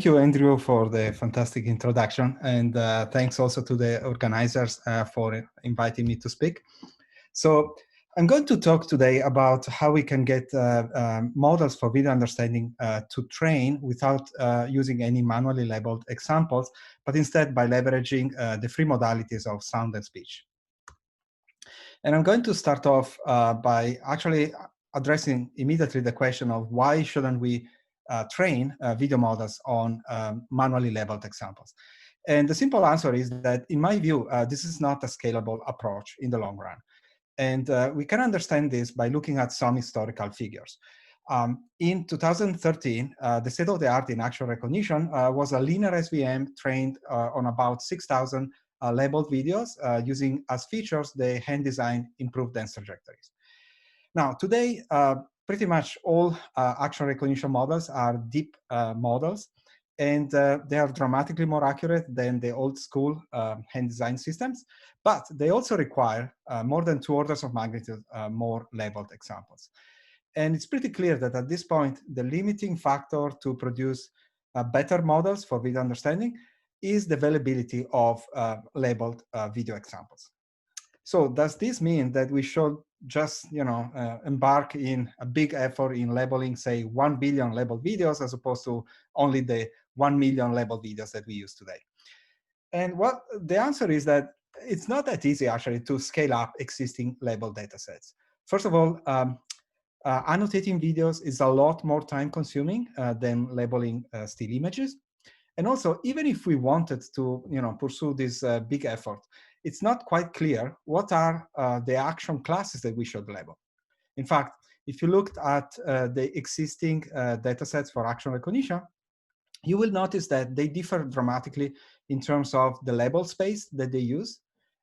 Thank you, Andrew, for the fantastic introduction. And thanks also to the organizers for inviting me to speak. So I'm going to talk today about how we can get models for video understanding to train without using any manually labeled examples, but instead by leveraging the free modalities of sound and speech. And I'm going to start off by actually addressing immediately the question of why shouldn't we train video models on manually labeled examples. And the simple answer is that, in my view, this is not a scalable approach in the long run. And we can understand this by looking at some historical figures. In 2013, the state of the art in action recognition was a linear SVM trained on about 6,000 labeled videos using as features the hand-designed improved dense trajectories. Now, today, pretty much all action recognition models are deep models, and they are dramatically more accurate than the old school hand-designed systems, but they also require more than 2 orders of magnitude more labeled examples. And it's pretty clear that at this point, the limiting factor to produce better models for video understanding is the availability of labeled video examples. So does this mean that we should just, embark in a big effort in labeling, say, 1 billion labeled videos as opposed to only the 1 million labeled videos that we use today? And well, the answer is that it's not that easy, actually, to scale up existing labeled data sets. First of all, annotating videos is a lot more time-consuming than labeling still images. And also, even if we wanted to pursue this big effort, it's not quite clear what are the action classes that we should label. In fact, if you looked at the existing data sets for action recognition, you will notice that they differ dramatically in terms of the label space that they use.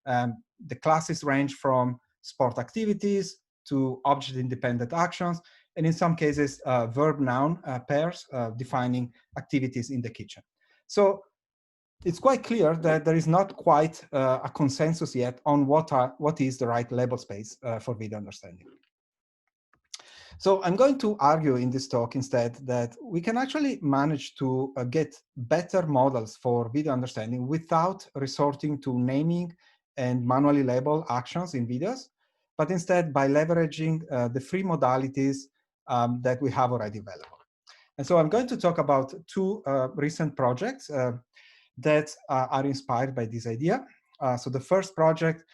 The classes range from sport activities to object-independent actions, and in some cases, verb-noun pairs defining activities in the kitchen. So it's quite clear that there is not quite a consensus yet on what is the right label space for video understanding. So I'm going to argue in this talk instead that we can actually manage to get better models for video understanding without resorting to naming and manually label actions in videos, but instead by leveraging the free modalities that we have already available. And so I'm going to talk about 2 recent projects that are inspired by this idea. So the first project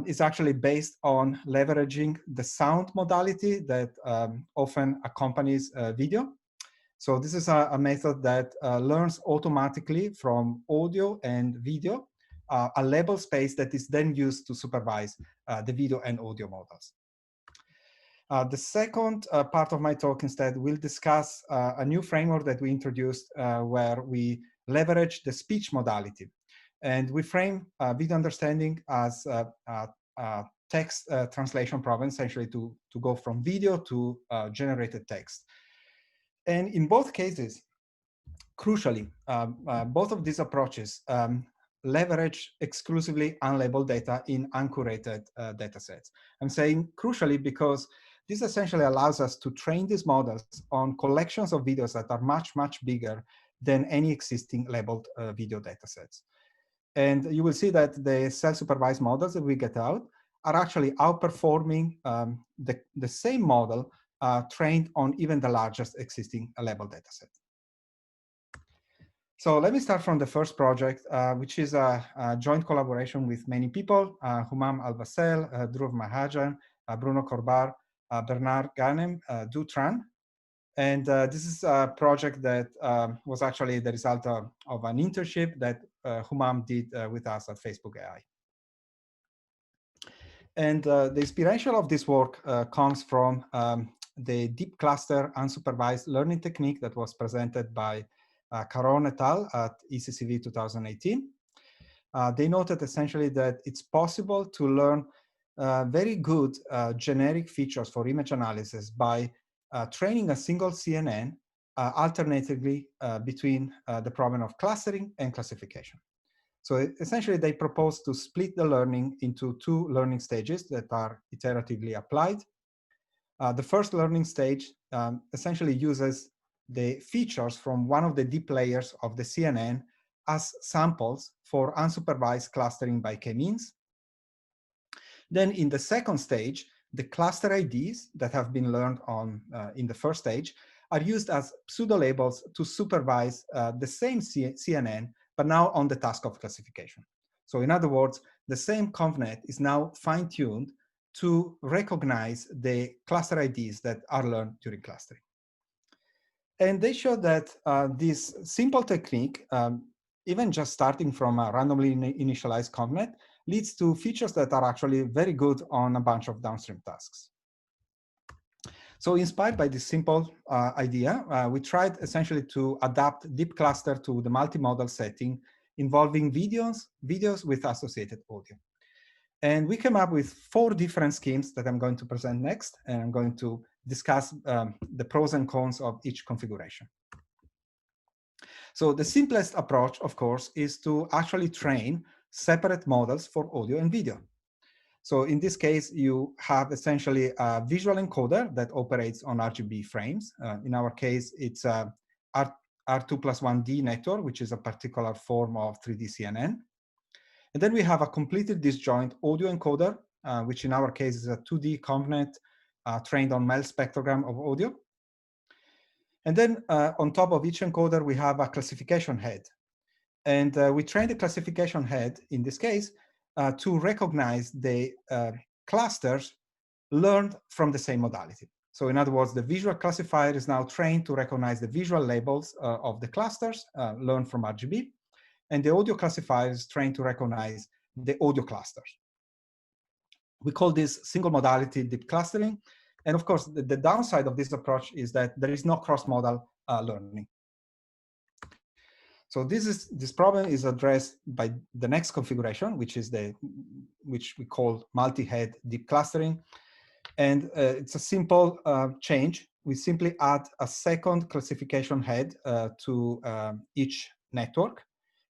is actually based on leveraging the sound modality that often accompanies video. So this is a method that learns automatically from audio and video, a label space that is then used to supervise the video and audio models. The second part of my talk instead will discuss a new framework that we introduced where we leverage the speech modality. And we frame video understanding as a text translation problem, essentially to go from video to generated text. And in both cases, crucially, both of these approaches leverage exclusively unlabeled data in uncurated data sets. I'm saying crucially because this essentially allows us to train these models on collections of videos that are much, much bigger than any existing labeled video data sets. And you will see that the self-supervised models that we get out are actually outperforming the same model trained on even the largest existing labeled data set. So let me start from the first project, which is a joint collaboration with many people, Humam Alvasel, Dhruv Mahajan, Bruno Corbar, Bernard Ganem, Du Tran. And this is a project that was actually the result of an internship that Humam did with us at Facebook AI. And the inspiration of this work comes from the deep cluster unsupervised learning technique that was presented by Caron et al. At ECCV 2018. They noted essentially that it's possible to learn very good generic features for image analysis by training a single CNN alternatively between the problem of clustering and classification. So essentially, they propose to split the learning into 2 learning stages that are iteratively applied. The first learning stage essentially uses the features from one of the deep layers of the CNN as samples for unsupervised clustering by k-means. Then in the second stage, the cluster IDs that have been learned on in the first stage are used as pseudo-labels to supervise the same CNN, but now on the task of classification. So in other words, the same ConvNet is now fine-tuned to recognize the cluster IDs that are learned during clustering. And they show that this simple technique, even just starting from a randomly initialized ConvNet, leads to features that are actually very good on a bunch of downstream tasks. So inspired by this simple idea, we tried essentially to adapt deep cluster to the multimodal setting involving videos with associated audio. And we came up with 4 different schemes that I'm going to present next, and I'm going to discuss the pros and cons of each configuration. So the simplest approach, of course, is to actually train separate models for audio and video. So in this case, you have essentially a visual encoder that operates on RGB frames. In our case, it's a R2+1D network, which is a particular form of 3D CNN. And then we have a completely disjoint audio encoder, which in our case is a 2D ConvNet trained on MEL spectrogram of audio. And then on top of each encoder, we have a classification head. And we train the classification head, in this case, to recognize the clusters learned from the same modality. So in other words, the visual classifier is now trained to recognize the visual labels of the clusters learned from RGB. And the audio classifier is trained to recognize the audio clusters. We call this single modality deep clustering. And of course, the downside of this approach is that there is no cross-modal learning. So this problem is addressed by the next configuration, which we call multi-head deep clustering. And it's a simple change. We simply add a second classification head to each network.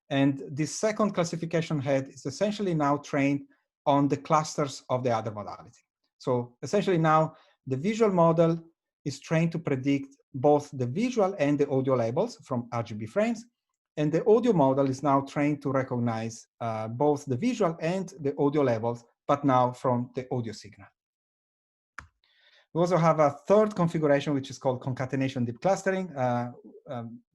And this second classification head is essentially now trained on the clusters of the other modality. So essentially now the visual model is trained to predict both the visual and the audio labels from RGB frames. And the audio model is now trained to recognize both the visual and the audio labels, but now from the audio signal. We also have a third configuration, which is called concatenation deep clustering.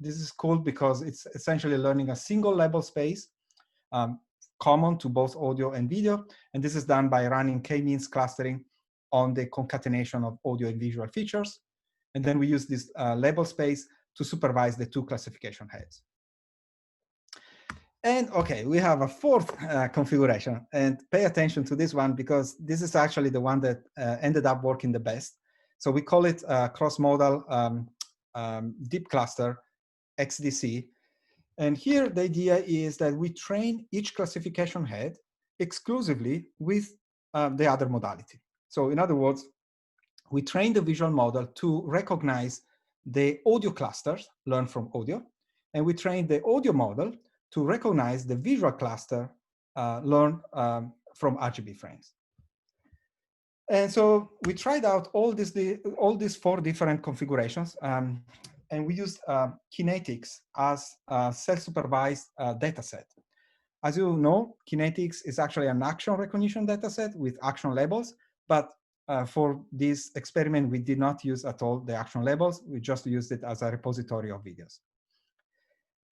This is cool because it's essentially learning a single label space common to both audio and video. And this is done by running k-means clustering on the concatenation of audio and visual features. And then we use this label space to supervise the 2 classification heads. And okay, we have a fourth configuration, and pay attention to this one because this is actually the one that ended up working the best. So we call it cross-modal deep cluster, XDC. And here the idea is that we train each classification head exclusively with the other modality. So in other words, we train the visual model to recognize the audio clusters learned from audio, and we train the audio model to recognize the visual cluster learned from RGB frames. And so we tried out all these 4 different configurations, and we used kinetics as a self-supervised data set. As you know, kinetics is actually an action recognition data set with action labels, but for this experiment, we did not use at all the action labels. We just used it as a repository of videos.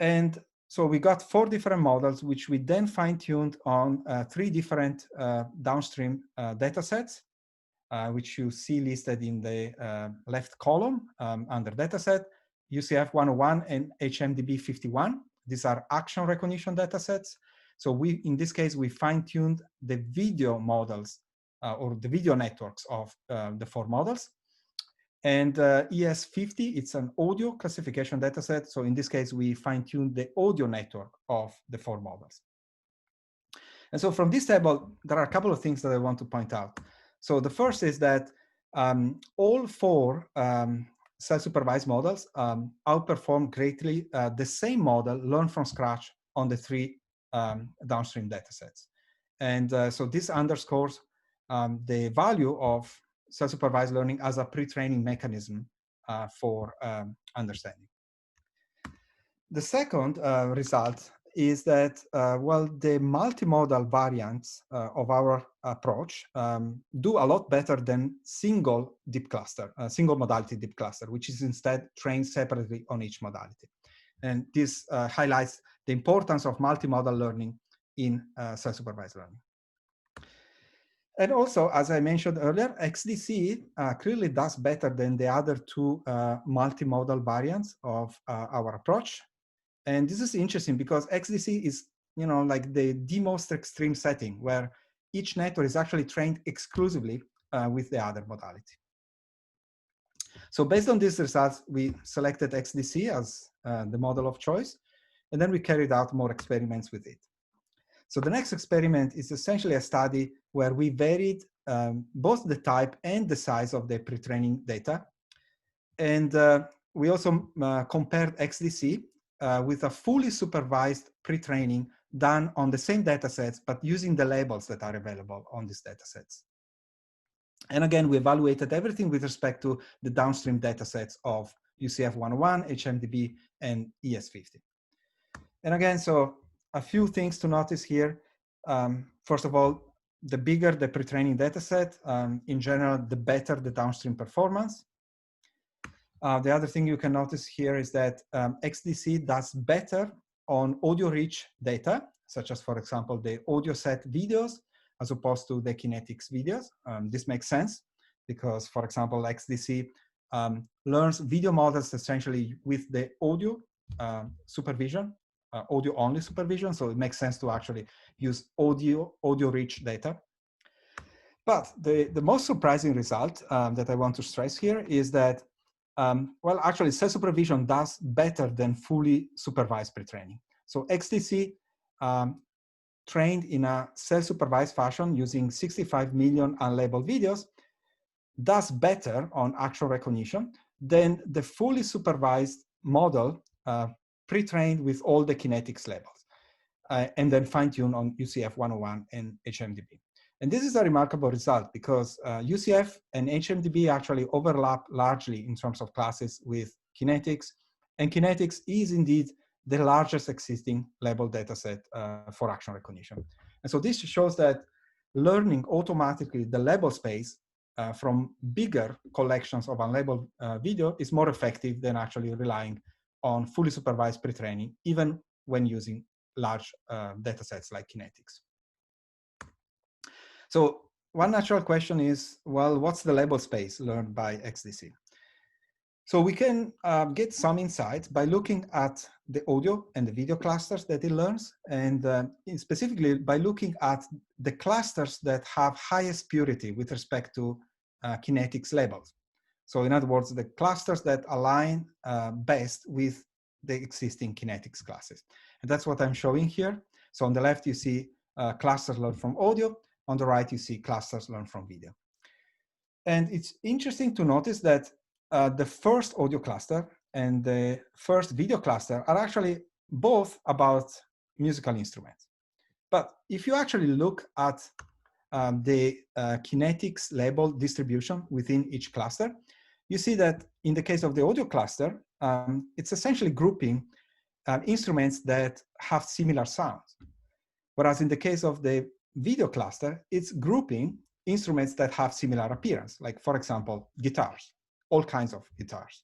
And so we got 4 different models, which we then fine-tuned on 3 different downstream data sets, which you see listed in the left column under dataset, UCF 101 and HMDB 51. These are action recognition data sets. So in this case, we fine-tuned the video models or the video networks of the 4 models. And ES50, it's an audio classification dataset. So in this case, we fine-tuned the audio network of the 4 models. And so from this table, there are a couple of things that I want to point out. So the first is that all 4 self-supervised models outperform greatly the same model learned from scratch on the 3 downstream datasets. And so this underscores the value of self-supervised learning as a pre-training mechanism for understanding. The second result is that, well, the multimodal variants of our approach do a lot better than single deep cluster, single modality deep cluster, which is instead trained separately on each modality. And this highlights the importance of multimodal learning in self-supervised learning. And also, as I mentioned earlier, XDC clearly does better than the other two multimodal variants of our approach. And this is interesting because XDC is, like the most extreme setting where each network is actually trained exclusively with the other modality. So based on these results, we selected XDC as the model of choice, and then we carried out more experiments with it. So the next experiment is essentially a study where we varied both the type and the size of the pre-training data. And we also compared XDC with a fully supervised pre-training done on the same data sets, but using the labels that are available on these data sets. And again, we evaluated everything with respect to the downstream data sets of UCF 101, HMDB, and ES50. And again, so a few things to notice here. First of all, the bigger the pre-training data set, in general, the better the downstream performance. The other thing you can notice here is that XDC does better on audio-rich data, such as, for example, the audio set videos, as opposed to the kinetics videos. This makes sense because, for example, XDC learns video models essentially with the audio supervision, audio-only supervision, so it makes sense to actually use audio-rich data. But the most surprising result that I want to stress here is that, well, actually, self-supervision does better than fully supervised pre-training. So XDC trained in a self-supervised fashion using 65 million unlabeled videos does better on actual recognition than the fully supervised model pre-trained with all the kinetics labels and then fine-tuned on UCF 101 and HMDB. And this is a remarkable result because UCF and HMDB actually overlap largely in terms of classes with kinetics, and kinetics is indeed the largest existing labeled dataset for action recognition. And so this shows that learning automatically the label space from bigger collections of unlabeled video is more effective than actually relying on fully supervised pre-training, even when using large datasets like kinetics. So one natural question is, well, what's the label space learned by XDC? So we can get some insight by looking at the audio and the video clusters that it learns, and specifically by looking at the clusters that have highest purity with respect to kinetics labels. So in other words, the clusters that align best with the existing kinetics classes. And that's what I'm showing here. So on the left, you see clusters learned from audio. On the right, you see clusters learned from video. And it's interesting to notice that the first audio cluster and the first video cluster are actually both about musical instruments. But if you actually look at the kinetics label distribution within each cluster, you see that in the case of the audio cluster, it's essentially grouping instruments that have similar sounds. Whereas in the case of the video cluster, it's grouping instruments that have similar appearance, like, for example, guitars, all kinds of guitars.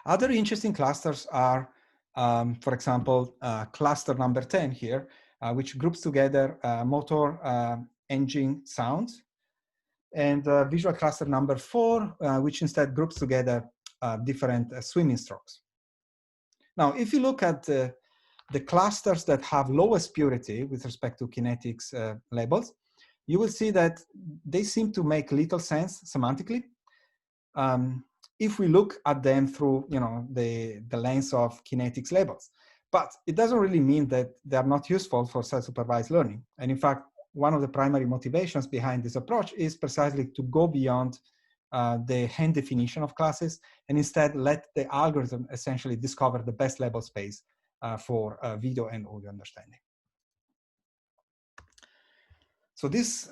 Other interesting clusters are, for example, cluster number 10 here, which groups together motor engine sounds, and visual cluster number 4, which instead groups together different swimming strokes. Now, if you look at the clusters that have lowest purity with respect to kinetics labels, you will see that they seem to make little sense semantically if we look at them through the lens of kinetics labels. But it doesn't really mean that they are not useful for self-supervised learning. And in fact, one of the primary motivations behind this approach is precisely to go beyond the hand definition of classes and instead let the algorithm essentially discover the best label space for video and audio understanding. So this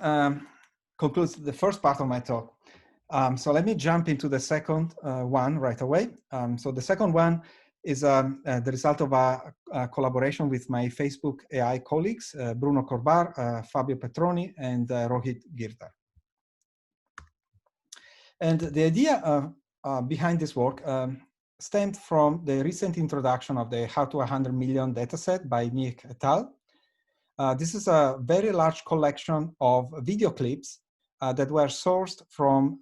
concludes the first part of my talk. So let me jump into the second one right away. So the second one is the result of a collaboration with my Facebook AI colleagues, Bruno Corbar, Fabio Petroni, and Rohit Girdhar. And the idea behind this work stemmed from the recent introduction of the How to 100 Million dataset by Nick et al. This is a very large collection of video clips that were sourced from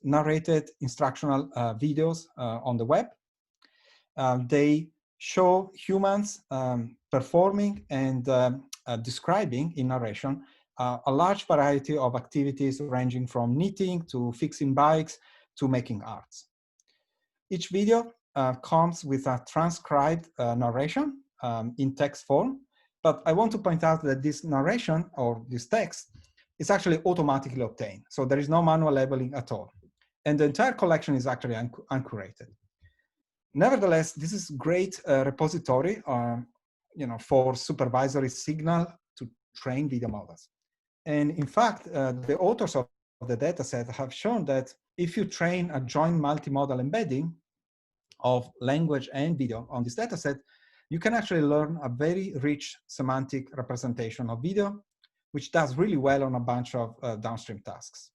narrated instructional videos on the web. They show humans performing and describing in narration a large variety of activities ranging from knitting to fixing bikes to making arts. Each video comes with a transcribed narration in text form, but I want to point out that this narration or this text is actually automatically obtained. So there is no manual labeling at all. And the entire collection is actually uncurated. Nevertheless, this is great repository for supervisory signal to train video models. And in fact, the authors of the dataset have shown that if you train a joint multimodal embedding of language and video on this dataset, you can actually learn a very rich semantic representation of video, which does really well on a bunch of downstream tasks.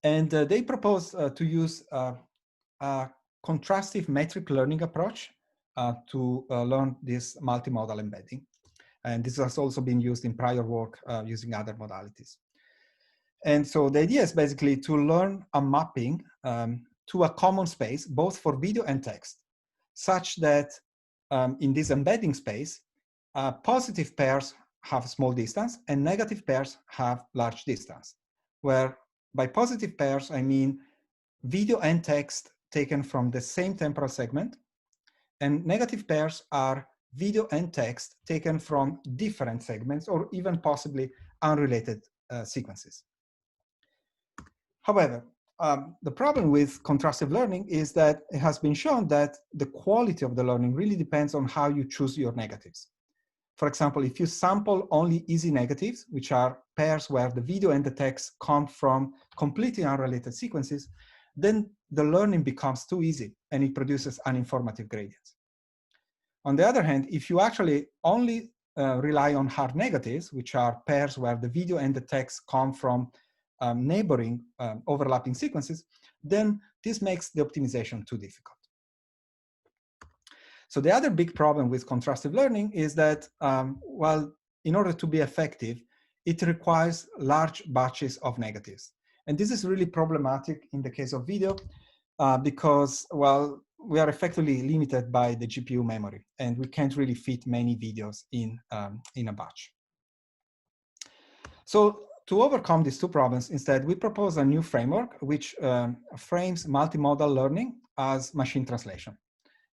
And they propose to use a contrastive metric learning approach to learn this multimodal embedding. And this has also been used in prior work using other modalities. And so the idea is basically to learn a mapping to a common space, both for video and text, such that in this embedding space, positive pairs have small distance and negative pairs have large distance, where by positive pairs, I mean video and text taken from the same temporal segment, and negative pairs are video and text taken from different segments or even possibly unrelated sequences. However, the problem with contrastive learning is that it has been shown that the quality of the learning really depends on how you choose your negatives. For example, if you sample only easy negatives, which are pairs where the video and the text come from completely unrelated sequences, then the learning becomes too easy and it produces uninformative gradients. On the other hand, if you actually only rely on hard negatives, which are pairs where the video and the text come from neighboring overlapping sequences, then this makes the optimization too difficult. So the other big problem with contrastive learning is that, well, in order to be effective, it requires large batches of negatives. And this is really problematic in the case of video because, well, we are effectively limited by the GPU memory, and we can't really fit many videos in a batch. So to overcome these two problems, instead, we propose a new framework which frames multimodal learning as machine translation.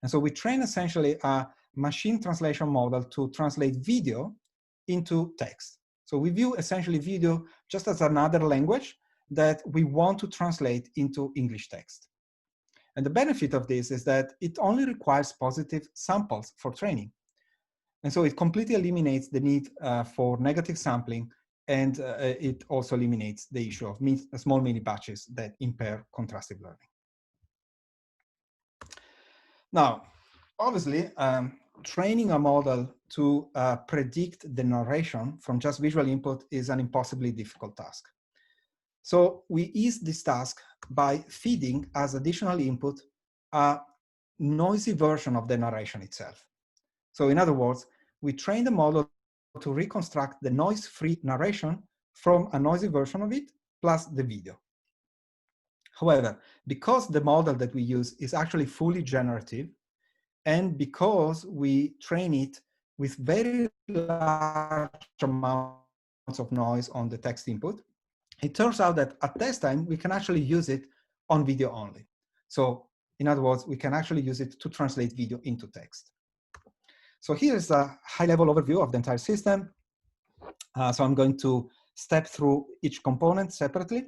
And so we train essentially a machine translation model to translate video into text. So we view essentially video just as another language that we want to translate into English text. And the benefit of this is that it only requires positive samples for training. And so it completely eliminates the need for negative sampling, and it also eliminates the issue of small mini batches that impair contrastive learning. Now, obviously, training a model to predict the narration from just visual input is an impossibly difficult task. So we ease this task by feeding as additional input a noisy version of the narration itself. So in other words, we train the model to reconstruct the noise-free narration from a noisy version of it plus the video. However, because the model that we use is actually fully generative, and because we train it with very large amounts of noise on the text input, it turns out that at test time, we can actually use it on video only. So in other words, we can actually use it to translate video into text. So here's a high-level overview of the entire system. So I'm going to step through each component separately.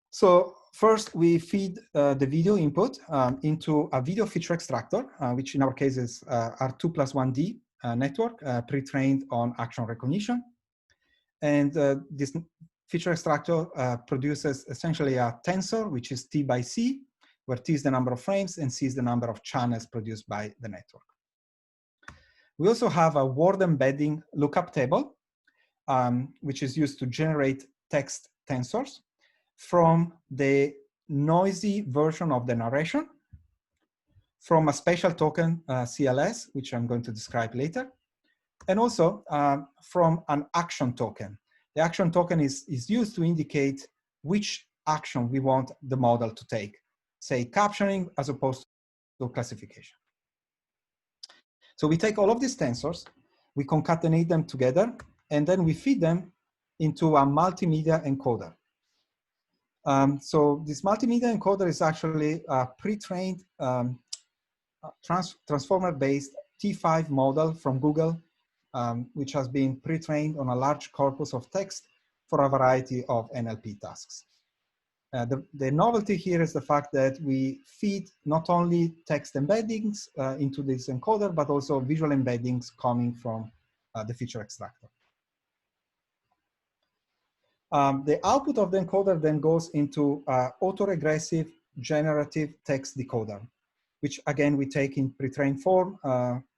So first, we feed the video input into a video feature extractor, which in our case is our 2+1D network pre-trained on action recognition. And this feature extractor produces essentially a tensor, which is T by C, where T is the number of frames and C is the number of channels produced by the network. We also have a word embedding lookup table, which is used to generate text tensors from the noisy version of the narration, from a spatial token CLS, which I'm going to describe later, and also from an action token. The action token is used to indicate which action we want the model to take, say captioning as opposed to classification. So we take all of these tensors, we concatenate them together, and then we feed them into a multimedia encoder. So this multimedia encoder is actually a pre-trained transformer-based T5 model from Google, which has been pre-trained on a large corpus of text for a variety of NLP tasks. The novelty here is the fact that we feed not only text embeddings into this encoder, but also visual embeddings coming from the feature extractor. The output of the encoder then goes into autoregressive generative text decoder, which again we take in pre-trained form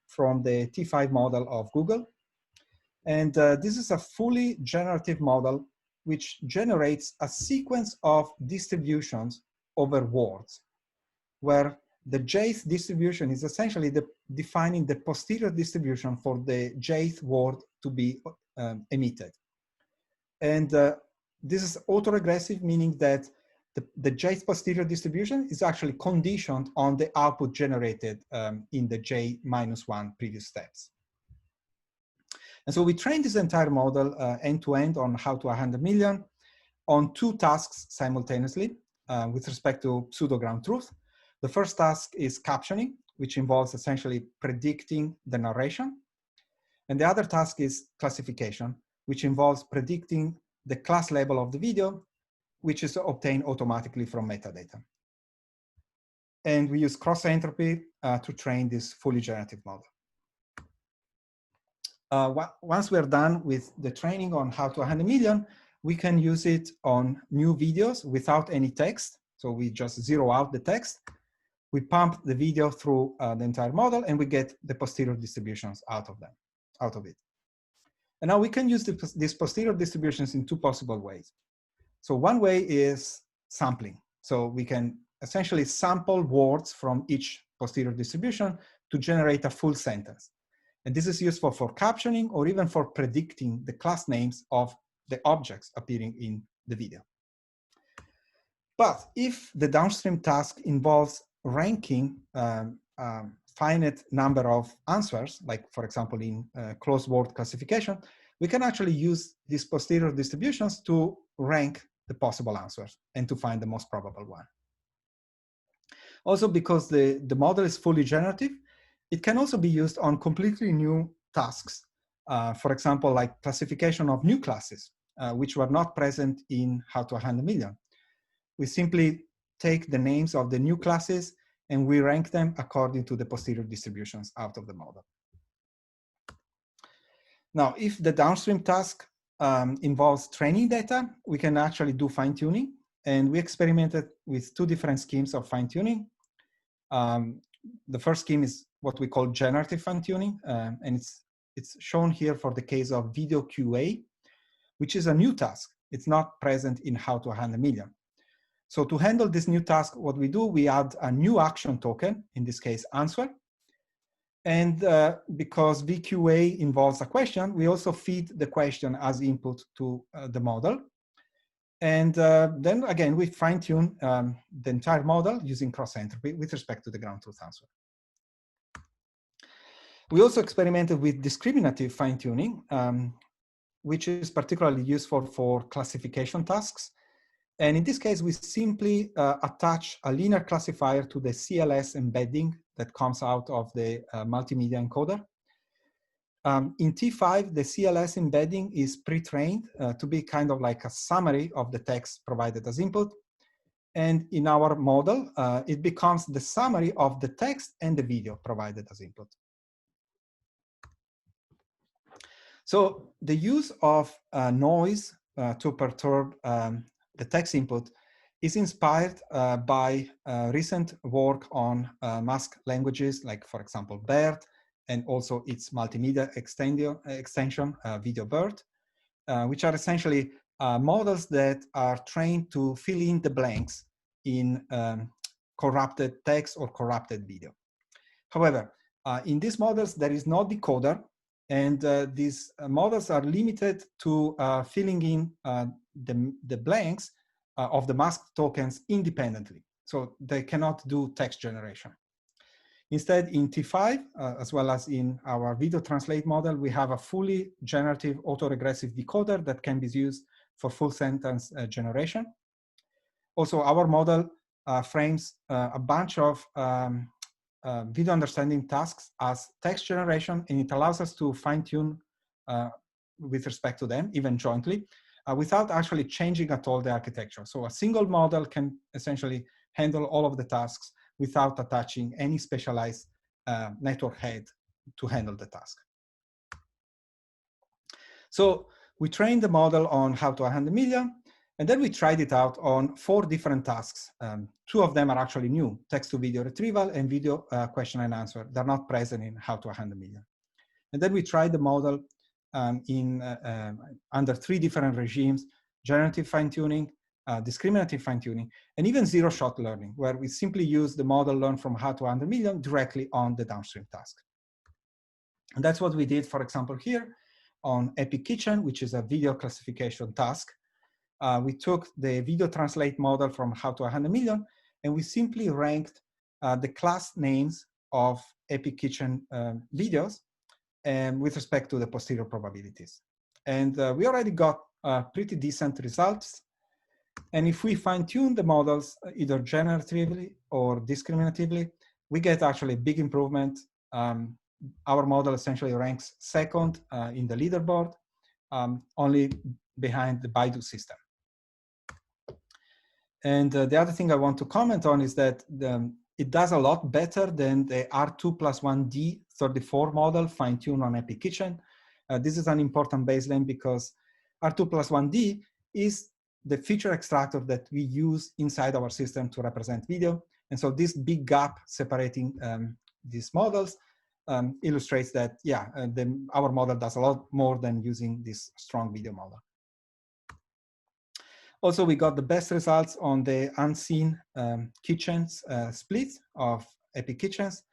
from the T5 model of Google. And this is a fully generative model which generates a sequence of distributions over words, where the jth distribution is essentially defining the posterior distribution for the jth word to be emitted. And this is autoregressive, meaning that the jth posterior distribution is actually conditioned on the output generated in the j-1 previous steps. And so we trained this entire model end-to-end on how to 100 million on two tasks simultaneously with respect to pseudo-ground truth. The first task is captioning, which involves essentially predicting the narration. And the other task is classification, which involves predicting the class label of the video, which is obtained automatically from metadata. And we use cross-entropy to train this fully generative model. Once we're done with the training on how to 100 million, we can use it on new videos without any text. So we just zero out the text. We pump the video through the entire model, and we get the posterior distributions out of it. And now we can use these posterior distributions in two possible ways. So one way is sampling. So we can essentially sample words from each posterior distribution to generate a full sentence. And this is useful for captioning or even for predicting the class names of the objects appearing in the video. But if the downstream task involves ranking finite number of answers, like for example in closed word classification, we can actually use these posterior distributions to rank the possible answers and to find the most probable one. Also, because the model is fully generative, it can also be used on completely new tasks. For example, like classification of new classes, which were not present in How to 100 Million. We simply take the names of the new classes and we rank them according to the posterior distributions out of the model. Now, if the downstream task involves training data, we can actually do fine-tuning. And we experimented with two different schemes of fine-tuning. The first scheme is what we call generative fine-tuning, and it's shown here for the case of video QA, which is a new task. It's not present in How to 100 Million. So to handle this new task, what we do, we add a new action token, in this case, answer. And because VQA involves a question, we also feed the question as input to the model. And then again, we fine-tune the entire model using cross-entropy with respect to the ground truth answer. We also experimented with discriminative fine-tuning, which is particularly useful for classification tasks. And in this case, we simply attach a linear classifier to the CLS embedding that comes out of the multimedia encoder. In T5, the CLS embedding is pre-trained to be kind of like a summary of the text provided as input. And in our model, it becomes the summary of the text and the video provided as input. So the use of noise to perturb the text input is inspired by recent work on mask languages, like, for example, BERT, and also its multimedia extension, VideoBERT, which are essentially models that are trained to fill in the blanks in corrupted text or corrupted video. However, in these models, there is no decoder, and these models are limited to filling in the blanks of the mask tokens independently. So they cannot do text generation. Instead, in T5, as well as in our video translate model, we have a fully generative autoregressive decoder that can be used for full sentence generation. Also, our model frames a bunch of video understanding tasks as text generation, and it allows us to fine-tune with respect to them, even jointly, without actually changing at all the architecture. So a single model can essentially handle all of the tasks without attaching any specialized network head to handle the task. So we trained the model on how to 100 million, and then we tried it out on 4 different tasks. 2 of them are actually new: text-to-video retrieval and video question and answer. They're not present in how to 100 million. And then we tried the model under 3 different regimes: generative fine-tuning, discriminative fine-tuning, and even zero-shot learning, where we simply use the model learned from how to 100 million directly on the downstream task. And that's what we did, for example, here on Epic Kitchen, which is a video classification task. We took the video translate model from how to 100 million, and we simply ranked the class names of Epic Kitchen videos and with respect to the posterior probabilities. And we already got pretty decent results. And if we fine-tune the models either generatively or discriminatively, we get actually a big improvement. Our model essentially ranks 2nd in the leaderboard, only behind the Baidu system. And the other thing I want to comment on is that it does a lot better than the R2+1D34 model fine-tuned on Epic Kitchen. This is an important baseline because R2+1D is the feature extractor that we use inside our system to represent video. And so this big gap separating these models illustrates that, yeah, our model does a lot more than using this strong video model. Also, we got the best results on the unseen kitchens split of Epic Kitchens.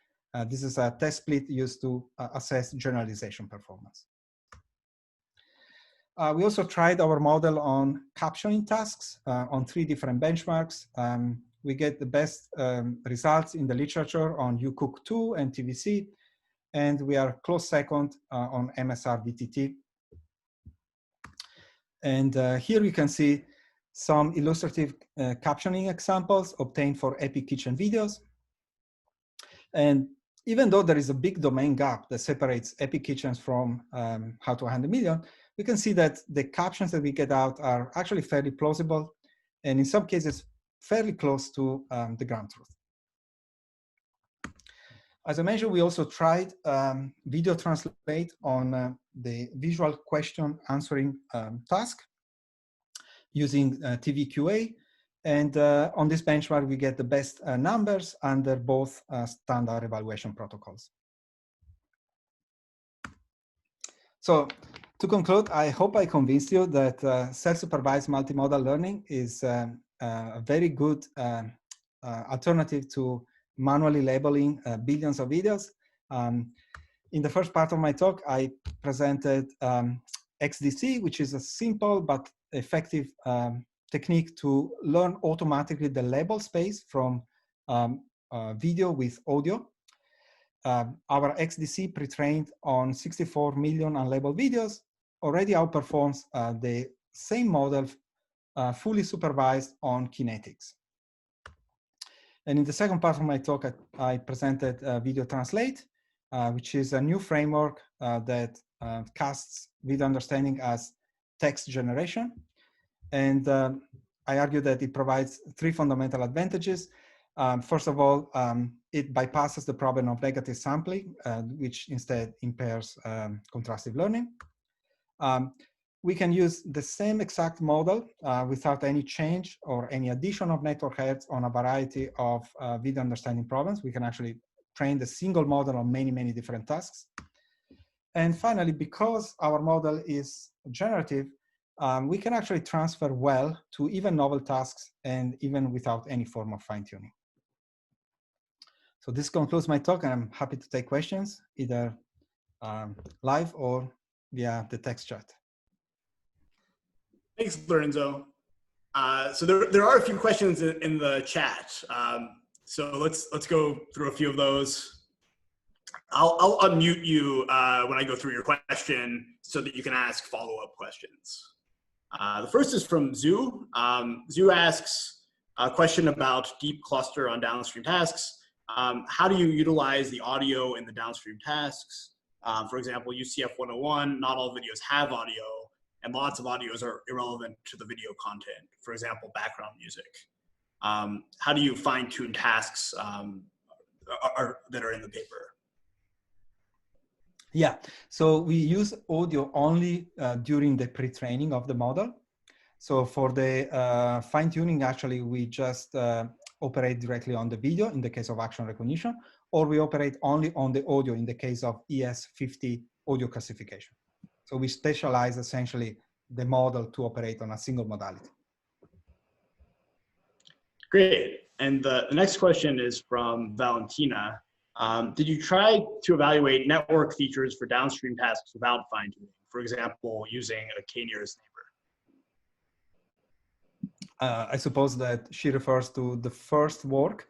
This is a test split used to assess generalization performance. We also tried our model on captioning tasks on 3 different benchmarks. We get the best results in the literature on UCook2 and TVC, and we are close 2nd on MSR VTT. And here you can see some illustrative captioning examples obtained for Epic Kitchen videos. And even though there is a big domain gap that separates Epic Kitchens from how to 100 million, we can see that the captions that we get out are actually fairly plausible, and in some cases, fairly close to the ground truth. As I mentioned, we also tried video translate on the visual question answering task using TVQA. And on this benchmark, we get the best numbers under both standard evaluation protocols. So to conclude, I hope I convinced you that self-supervised multimodal learning is a very good alternative to manually labeling billions of videos. In the first part of my talk, I presented XDC, which is a simple but effective technique to learn automatically the label space from video with audio. Our XDC pre-trained on 64 million unlabeled videos already outperforms the same model fully supervised on kinetics. And in the second part of my talk, I presented Video Translate, which is a new framework that casts video understanding as text generation. And I argue that it provides 3 fundamental advantages. First of all, it bypasses the problem of negative sampling, which instead impairs contrastive learning. we can use the same exact model without any change or any addition of network heads on a variety of video understanding problems. We can actually train the single model on many, many different tasks. And finally, because our model is generative, we can actually transfer well to even novel tasks and even without any form of fine-tuning. So this concludes my talk, and I'm happy to take questions, either live or via the text chat. Thanks, Lorenzo. So there are a few questions in the chat. So let's go through a few of those. I'll unmute you when I go through your question so that you can ask follow-up questions. The first is from Zhu. Zhu asks a question about deep cluster on downstream tasks. How do you utilize the audio in the downstream tasks? For example, UCF 101, not all videos have audio, and lots of audios are irrelevant to the video content. For example, background music. How do you fine-tune tasks that are in the paper? Yeah, so we use audio only during the pre-training of the model. So for the fine-tuning, actually, we just operate directly on the video in the case of action recognition, or we operate only on the audio in the case of ES50 audio classification. So we specialize essentially the model to operate on a single modality. Great. And the next question is from Valentina. Did you try to evaluate network features for downstream tasks without fine-tuning? For example, using a k-nearest neighbor? I suppose that she refers to the first work.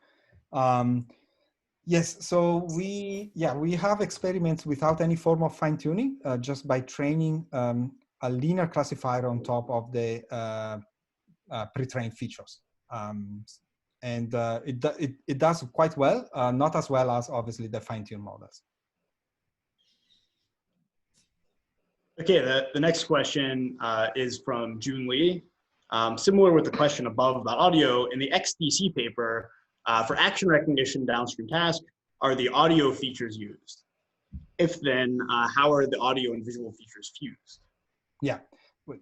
Yes, so we have experiments without any form of fine-tuning, just by training a linear classifier on top of the pre-trained features. And it does quite well, not as well as obviously the fine-tuned models. Okay, the next question is from June Lee. Similar with the question above about audio, in the XDC paper, for action recognition downstream task, are the audio features used? If then, how are the audio and visual features fused?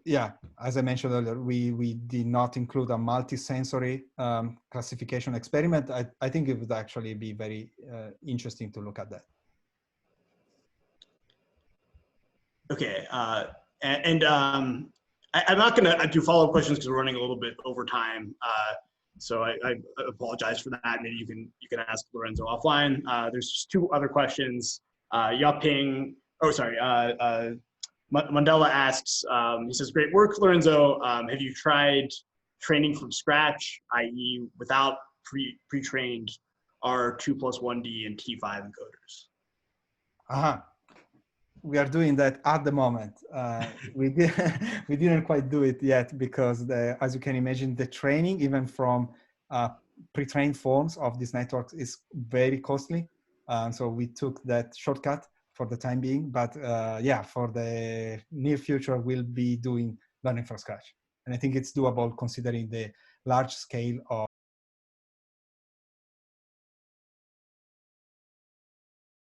Yeah, as I mentioned earlier, we did not include a multi-sensory classification experiment. I think it would actually be very interesting to look at that. Okay, I'm not going to do follow-up questions because we're running a little bit over time. So I apologize for that. Maybe you can ask Lorenzo offline. There's just two other questions. Yaping, Mandela asks, he says, great work, Lorenzo. Have you tried training from scratch, i.e. without pre-trained R2+1D and T5 encoders? We are doing that at the moment. We didn't quite do it yet because, as you can imagine, the training, even from pre-trained forms of these networks, is very costly. So we took that shortcut for the time being. But yeah, for the near future, we'll be doing learning from scratch. And I think it's doable considering the large scale of